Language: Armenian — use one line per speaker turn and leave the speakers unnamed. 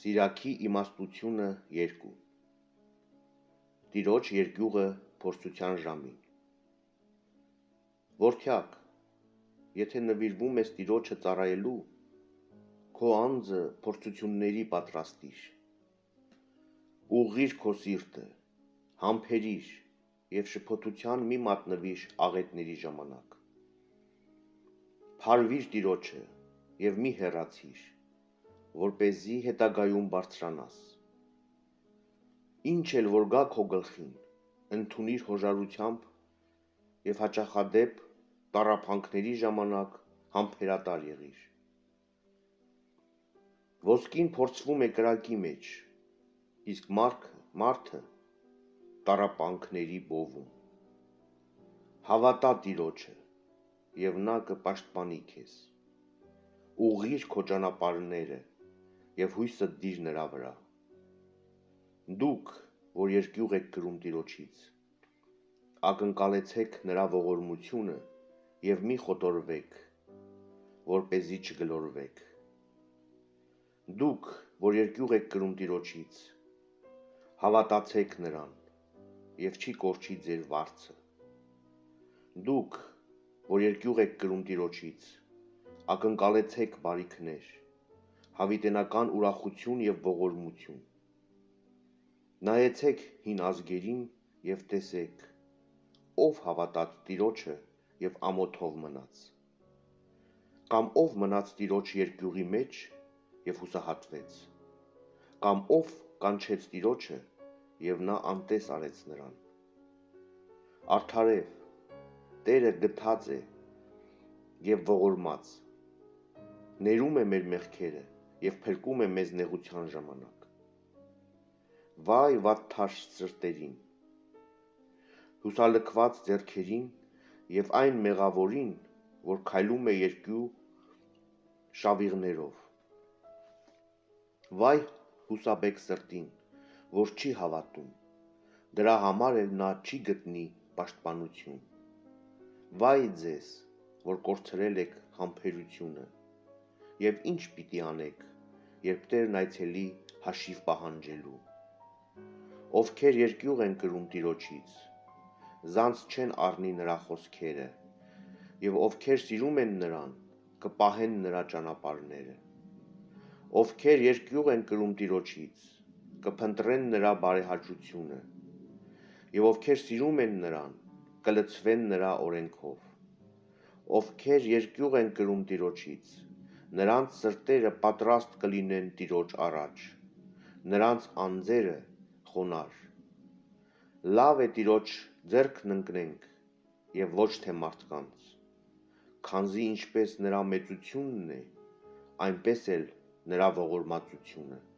Սիրակի իմաստությունը 2 Տիրոջ երկյուղը փորձության ժամին Որդյակ, եթե նվիրվում ես Տիրոջը ծառայելու, քո անձը փորձությունների պատրաստիր, ուղղիր քո սիրտը, համբերիր և շփոթության մի մատնվիր աղետների ժամանակ, փարվիր Տիրոջը և մի հեռացիր, որպեսզի հետագայում բարձրանաս, ինչ էլ որ գա քո գլխին, ընդունիր հոժարությամբ և հաճախադեպ տառապանքների ժամանակ համբերատար եղիր։ Ոսկին փորձվում է կրակի մեջ, իսկ մարդը տառապանքների բովում։ Հավատա Տիրոջը, և նա կպաշտպանի քեզ։ Ուղղիր քո ճանապարհները և հույսդ դիր նրա վրա։ Դուք, որ երկյուղ եք կրում Տիրոջից, ակնկալեցեք նրա ողորմությունը և մի խոտորվեք, որպեսզի չգլորվեք։ Դուք, որ երկյուղ եք կրում Տիրոջից, հավատացեք նրան և չի կորչի ձեր վարձը։ Դուք, որ երկյուղ եք կրում Տիրոջից, ակնկալեցեք բարիքներ, հավիտենական ուրախություն և ողորմություն։ Նայեցեք հին ազգերին և տեսեք, ով հավատաց Տիրոջը և ամոթով մնաց, կամ ով մնաց Տիրոջ երկյուղի մեջ և հուսահատվեց, կամ ով կանչեց Տիրոջը և նա անտես արեց նրան։ Արդարև, Տերը գթած է և ողորմած, ներում է մեր մեղքերը և փրկում է մեզ նեղության ժամանակ։ Վայ վատթարշ սրտերին, հուսալքված ձեռքերին և այն մեղավորին, որ քայլում է երկու շավիղներով։ Վայ հուսաբեկ սրտին, որ չի հավատում, դրա համար էլ նա չի գտնի պաշտպանություն։ Վայ ձեզ, որ կորցրել եք համբերությունը, և ինչ պիտի անեք, երբ Տերն այցելի հաշիվ պահանջելու։ Ովքեր երկյուղ են կրում Տիրոջից, զանց չեն առնի նրա խոսքերը, և ովքեր սիրում են նրան, կպահեն նրա ճանապարհները։ Ովքեր երկյուղ են կրում Տիրոջից, կփնտրեն նրա բարեհաճությունը, և ովքեր սիրում են նրան, կլցվեն նրա օրենքով։ Ովքեր երկյուղ են կրում Տիրոջից, նրանց սրտերը պատրաստ կլինեն Տիրոջ առաջ, նրանց անձերը խոնարհ։ Լավ է Տիրոջ ձեռքն ընկնենք և ոչ թե մարդկանց, քանզի ինչպես նրա մեծությունն է, այնպես էլ նրա ողորմածությունը։